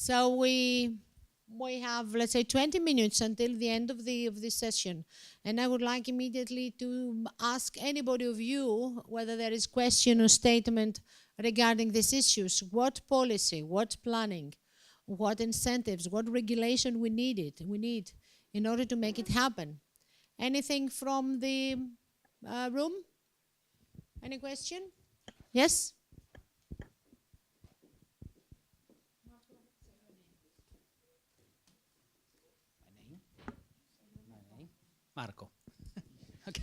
So we have, let's say, 20 minutes until the end of this session. And I would like immediately to ask anybody of you whether there is question or statement regarding these issues. What policy, what planning, what incentives, what regulation we need in order to make it happen. Anything from the room? Any question? Yes? Marco. Okay.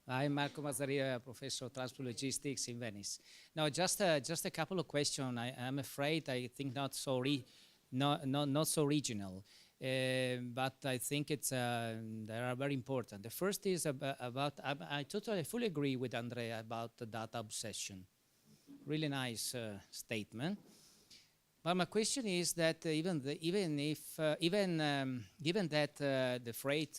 I'm Marco Mazzaria, Professor of Transport Logistics in Venice. Now, just a couple of questions. I'm afraid I think not so regional, but I think they are very important. The first is about I totally fully agree with Andrea about the data obsession. Really nice statement. But my question is that given that the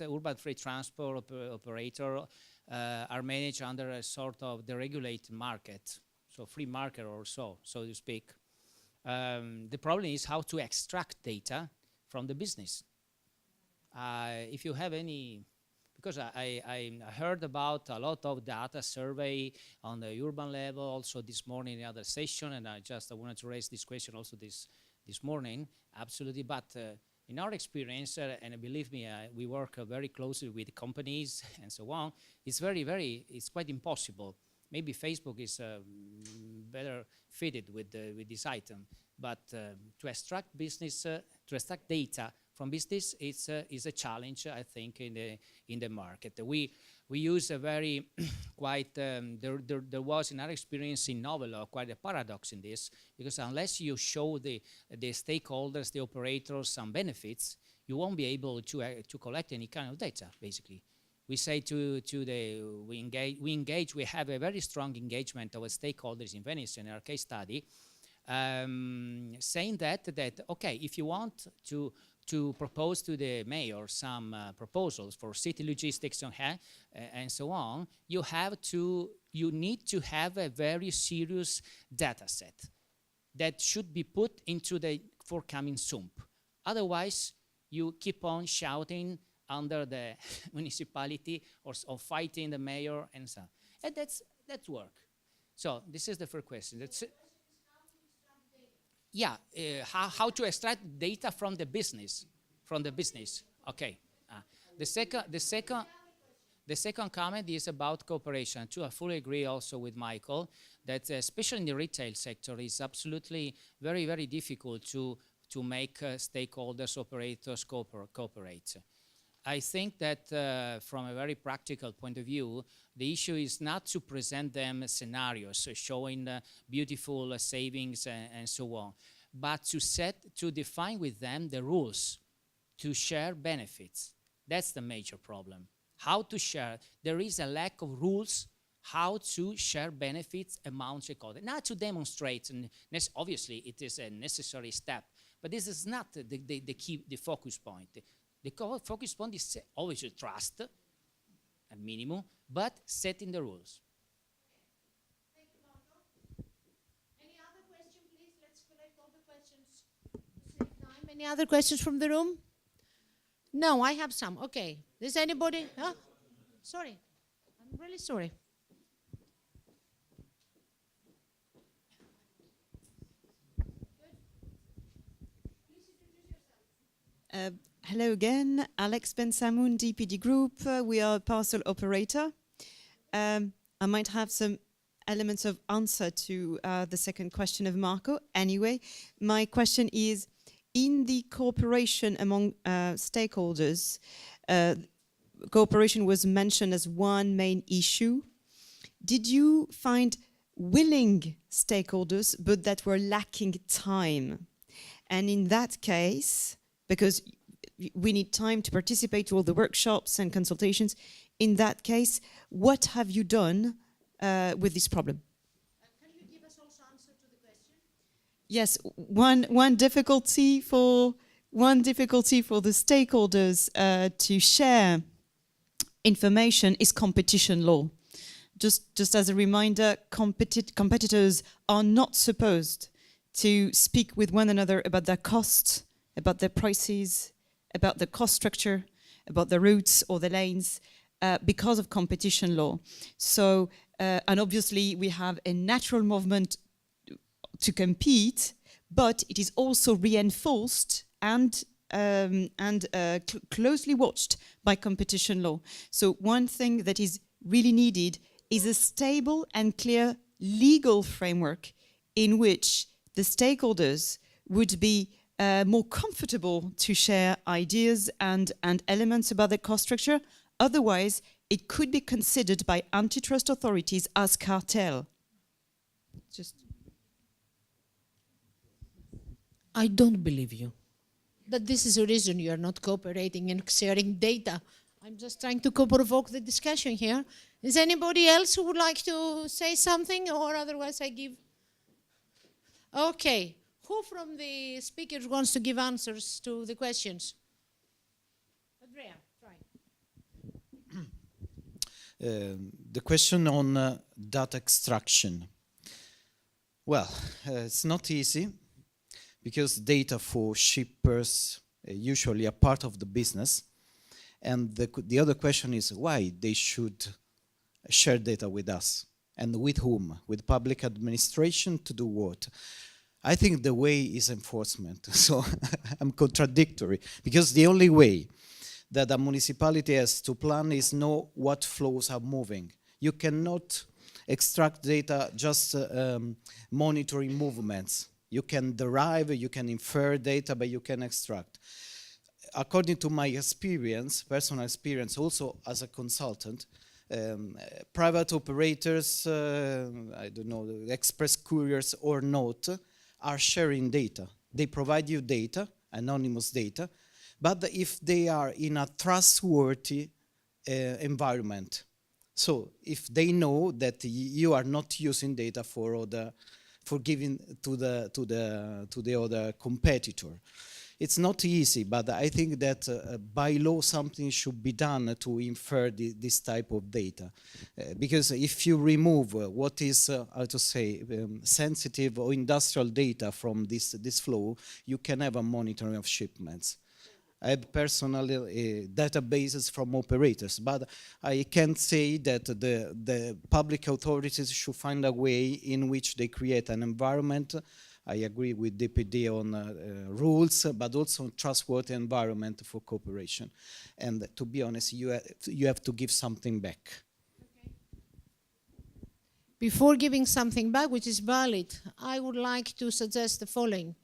urban freight transport operator are managed under a sort of deregulated market, so free market or so to speak, the problem is how to extract data from the business. If you have any, because I heard about a lot of data survey on the urban level also this morning in the other session, and I wanted to raise this question also this morning, absolutely. But in our experience, and believe me, we work very closely with companies and so on, it's it's quite impossible. Maybe Facebook is better fitted with this item, but to extract data from business is a challenge, I think, in the market. We use a very quite there was in our experience in novelog quite a paradox in this, because unless you show the stakeholders, the operators, some benefits, you won't be able to collect any kind of data. Basically, we say we have a very strong engagement of stakeholders in Venice in our case study, saying that okay, if you want to propose to the mayor some proposals for city logistics and so on, you need to have a very serious data set that should be put into the forthcoming SUMP. Otherwise, you keep on shouting under the municipality or fighting the mayor and so on. And that's work. So this is the first question. Yeah, how to extract data from the business, Okay. The second comment is about cooperation. Too, I fully agree also with Michael that especially in the retail sector, it's absolutely very, very difficult to make stakeholders, operators cooperate. I think that from a very practical point of view, the issue is not to present them scenarios showing beautiful savings and so on, but to define with them the rules to share benefits. That's the major problem. How to share. There is a lack of rules how to share benefits among stakeholders. Not to demonstrate, and obviously it is a necessary step, but this is not the key, the focus point. The focus point is always trust, at minimum, but setting the rules. Thank you, Marco. Any other question, please? Let's collect all the questions at the same time. Any other questions from the room? No, I have some. Okay. Does anybody? Huh? Sorry. I'm really sorry. Please introduce yourself. Hello again, Alex Ben-Samoun, DPD Group. We are a parcel operator. I might have some elements of answer to the second question of Marco. Anyway, my question is, in the cooperation among stakeholders, cooperation was mentioned as one main issue. Did you find willing stakeholders, but that were lacking time? And in that case, because we need time to participate to all the workshops and consultations. In that case, what have you done with this problem? Can you give us also answer to the question? Yes, one difficulty for the stakeholders to share information is competition law. Just as a reminder, competitors are not supposed to speak with one another about their costs, about their prices, about the cost structure, about the routes or the lanes, because of competition law. So, and obviously we have a natural movement to compete, but it is also reinforced and closely watched by competition law. So one thing that is really needed is a stable and clear legal framework in which the stakeholders would be more comfortable to share ideas and elements about the cost structure. Otherwise, it could be considered by antitrust authorities as cartel. I don't believe you. But this is the reason you are not cooperating and sharing data. I'm just trying to provoke the discussion here. Is anybody else who would like to say something, or otherwise I give? Okay. Who from the speakers wants to give answers to the questions? Andrea, try. The question on data extraction. Well, it's not easy because data for shippers usually are part of the business. And the other question is why they should share data with us and with whom? With public administration to do what? I think the way is enforcement. So I'm contradictory because the only way that a municipality has to plan is know what flows are moving. You cannot extract data just monitoring movements. You can derive, you can infer data, but you can extract. According to my experience, personal experience, also as a consultant, private operators, I don't know, express couriers or not, are sharing data. They provide you data, anonymous data, but if they are in a trustworthy environment. So if they know that you are not using data for giving to the other competitor. It's not easy, but I think that by law something should be done to infer this type of data. Because if you remove what is, how to say, sensitive or industrial data from this flow, you can have a monitoring of shipments. I have personal databases from operators, but I can say that the public authorities should find a way in which they create an environment. I agree with DPD on rules, but also trustworthy environment for cooperation. And to be honest, you have to give something back. Okay. Before giving something back, which is valid, I would like to suggest the following.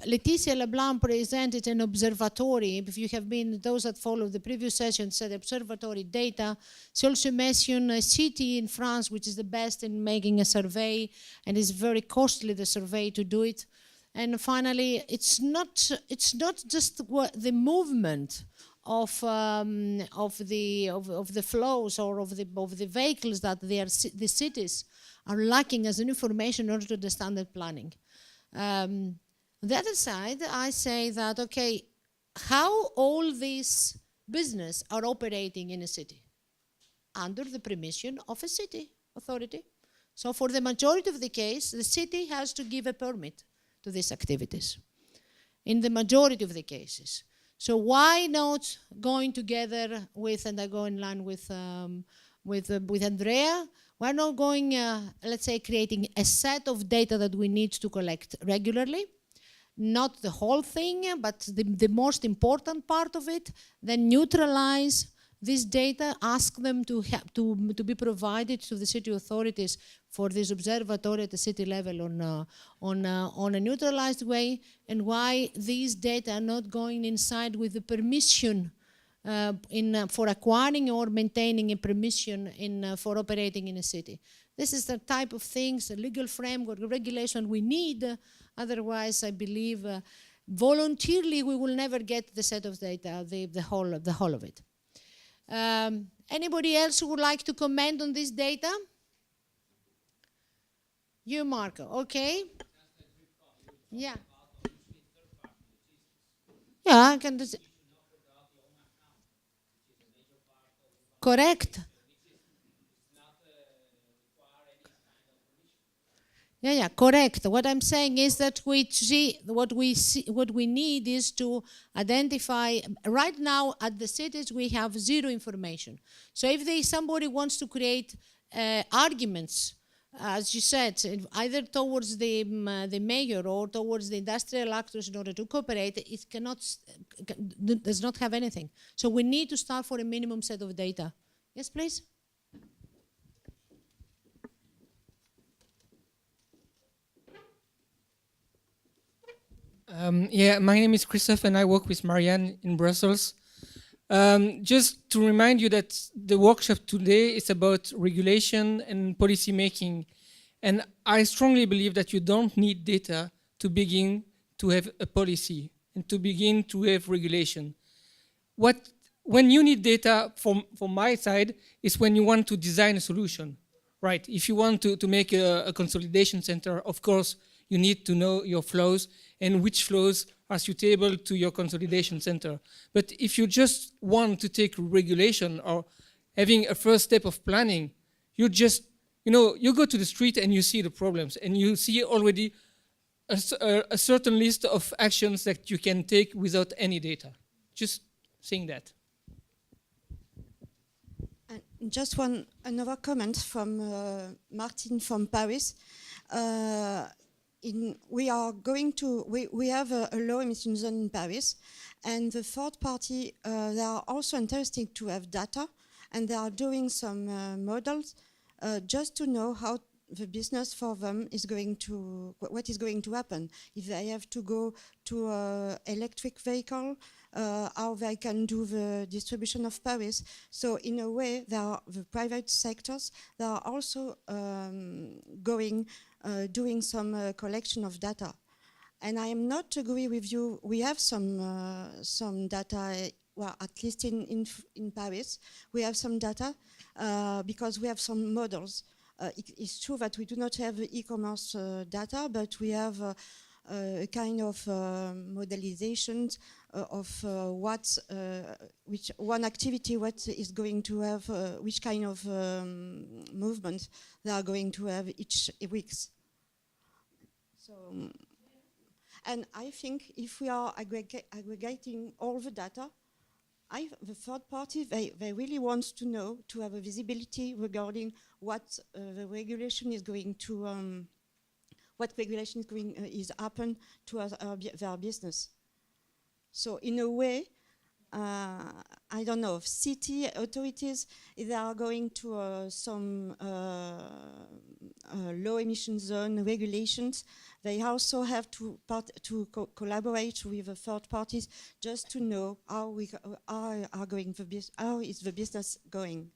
Laetitia Leblanc presented an observatory. If you have been, those that followed the previous session said observatory data. She also mentioned a city in France, which is the best in making a survey, and it's very costly, the survey, to do it. And finally, it's not just the movement of the flows or of the vehicles that the cities are lacking as an information in order to understand the planning. On the other side, I say that, okay, how all these business are operating in a city? Under the permission of a city authority. So for the majority of the case, the city has to give a permit to these activities. In the majority of the cases. So why not going together with, and I go in line with Andrea, we're not going, let's say, creating a set of data that we need to collect regularly, not the whole thing, but the most important part of it, then neutralize this data, ask them to be provided to the city authorities for this observatory at the city level on a neutralized way, and why these data are not going inside with the permission for acquiring or maintaining a permission for operating in a city. This is the type of things, the legal framework, regulation we need. Otherwise, I believe voluntarily we will never get the set of data, the whole of it. Anybody else who would like to comment on this data? You, Marco. Okay. Yeah. Yeah, I can. Correct. Yeah, correct. What I'm saying is that what we need is to identify. Right now, at the cities, we have zero information. So if somebody wants to create arguments, as you said, either towards the mayor or towards the industrial actors in order to cooperate, it does not have anything. So we need to start for a minimum set of data. Yes, please. Yeah, my name is Christophe and I work with Marianne in Brussels. Just to remind you that the workshop today is about regulation and policy making. And I strongly believe that you don't need data to begin to have a policy and to begin to have regulation. When you need data from my side is when you want to design a solution, right? If you want to make a consolidation center, of course, you need to know your flows and which flows are suitable to your consolidation center. But if you just want to take regulation or having a first step of planning, you just, you go to the street and you see the problems and you see already a certain list of actions that you can take without any data. Just saying that. And just another comment from Martin from Paris. We have a low emission zone in Paris, and the third party, they are also interested to have data, and they are doing some models just to know how the business for them is going to, what is going to happen. If they have to go to electric vehicle, how they can do the distribution of Paris. So in a way, the private sectors, they are also doing some collection of data. And I am not agree with you. We have some data, well, at least in Paris, we have some data because we have some models. It's true that we do not have e-commerce data, but we have a kind of modelization of which one activity, what is going to have, which kind of movement they are going to have each weeks. So, and I think if we are aggregating all the data, the third party, they really want to know, to have a visibility regarding what the regulation is going to, what regulation is happen to their business. So in a way, I don't know, if city authorities, if they are going to some low emission zone regulations, they also have to collaborate with the third parties just to know how how is the business going.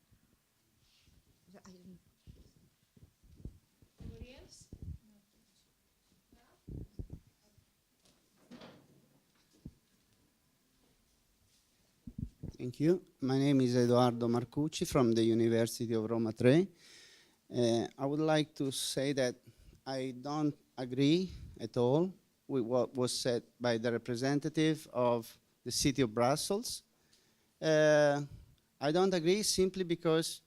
Thank you. My name is Edoardo Marcucci from the University of Roma Tre. I would like to say that I don't agree at all with what was said by the representative of the city of Brussels. I don't agree simply because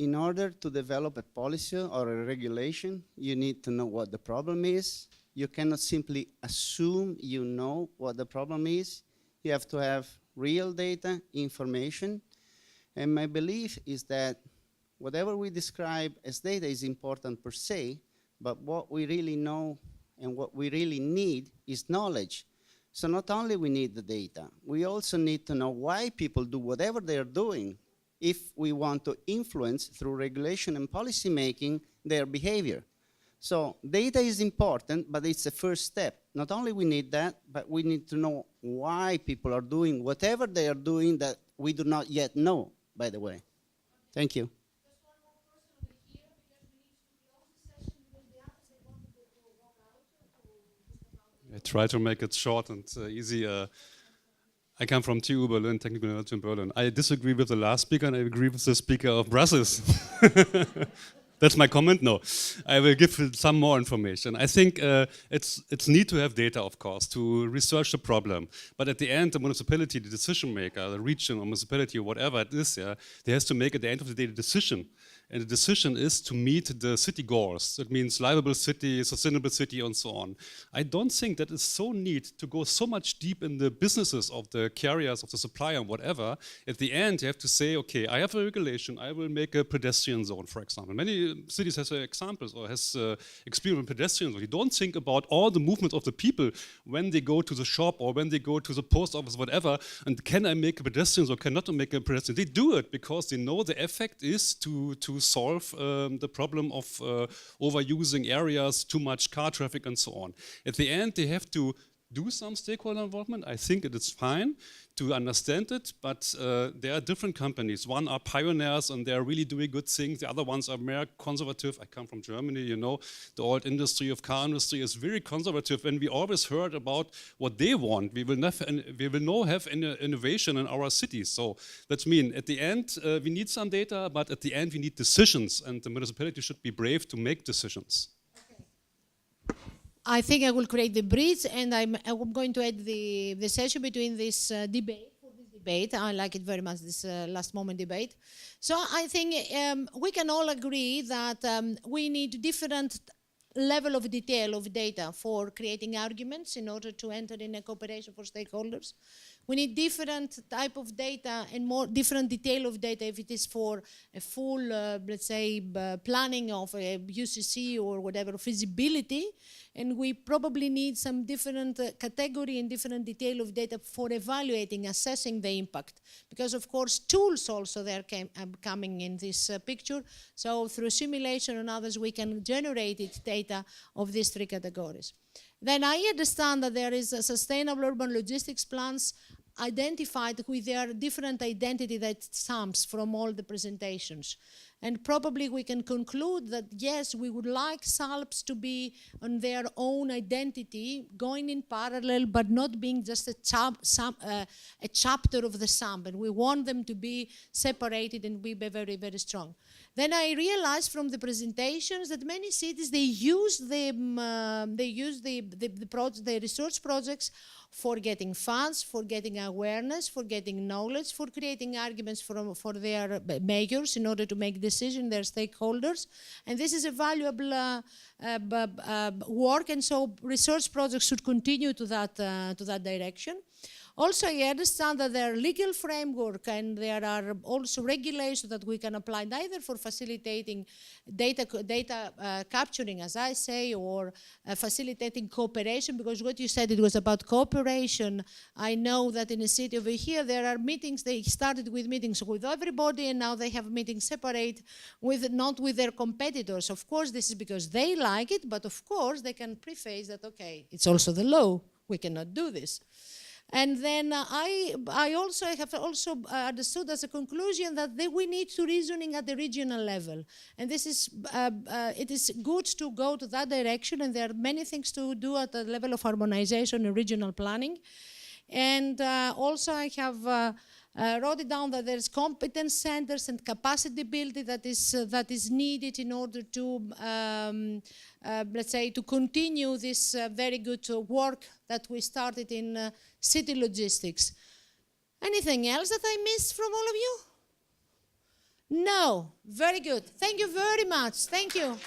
in order to develop a policy or a regulation, you need to know what the problem is. You cannot simply assume you know what the problem is. You have to have real data, information, and my belief is that whatever we describe as data is important per se, but what we really know and what we really need is knowledge. So not only we need the data, we also need to know why people do whatever they are doing if we want to influence through regulation and policy making their behavior. So data is important, but it's the first step. Not only we need that, but we need to know why people are doing whatever they are doing that we do not yet know, by the way. Thank you. I try to make it short and easy. I come from TU Berlin, Technical University in Berlin. I disagree with the last speaker and I agree with the speaker of Brussels. That's my comment. No, I will give some more information. I think it's neat to have data, of course, to research the problem. But at the end, the municipality, the decision maker, the region or municipality or whatever it is, they has to make at the end of the day the decision. And the decision is to meet the city goals. That means livable city, sustainable city, and so on. I don't think that it's so neat to go so much deep in the businesses of the carriers, of the supplier, and whatever. At the end, you have to say, okay, I have a regulation. I will make a pedestrian zone, for example. Many cities has examples or has experience with pedestrian zone. You don't think about all the movement of the people when they go to the shop or when they go to the post office, whatever. And can I make a pedestrian or cannot make a pedestrian? They do it because they know the effect is to solve the problem of overusing areas, too much car traffic, and so on. At the end, they have to do some stakeholder involvement. I think it is fine to understand it, but there are different companies. One are pioneers and they're really doing good things. The other ones are more conservative. I come from Germany, you know, the old industry of car industry is very conservative, and we always heard about what they want. We will now have innovation in our cities. So that means at the end, we need some data, but at the end we need decisions, and the municipality should be brave to make decisions. I think I will create the bridge, and I'm going to add the session between this debate. I like it very much, this last moment debate. So I think we can all agree that we need different level of detail of data for creating arguments in order to enter in a cooperation for stakeholders. We need different type of data and more different detail of data if it is for a full, let's say, planning of a UCC or whatever, feasibility. And we probably need some different category and different detail of data for evaluating, assessing the impact. Because, of course, tools also there coming in this picture. So through simulation and others, we can generate data of these three categories. Then I understand that there is a sustainable urban logistics plans identified with their different identity that sums from all the presentations. And probably we can conclude that, yes, we would like SALPs to be on their own identity, going in parallel, but not being just a chapter of the SAMP. And we want them to be separated and be very, very strong. Then I realized from the presentations that many cities, they use the research projects for getting funds, for getting awareness, for getting knowledge, for creating arguments for their mayors in order to make decisions, their stakeholders. And this is a valuable work, and so research projects should continue to that direction. Also, I understand that there are legal framework and there are also regulations that we can apply either for facilitating data capturing, as I say, or facilitating cooperation, because what you said, it was about cooperation. I know that in a city over here, there are meetings, they started with meetings with everybody, and now they have meetings separate, not with their competitors. Of course, this is because they like it, but of course, they can preface that, okay, it's also the law, we cannot do this. And then I have also understood as a conclusion that we need to reasoning at the regional level. And this is, it is good to go to that direction, and there are many things to do at the level of harmonization and regional planning. And also I have wrote it down that there's competence centers and capacity building that is needed in order to, let's say, to continue this very good work that we started in city logistics. Anything else that I missed from all of you? No. Very good. Thank you very much. Thank you.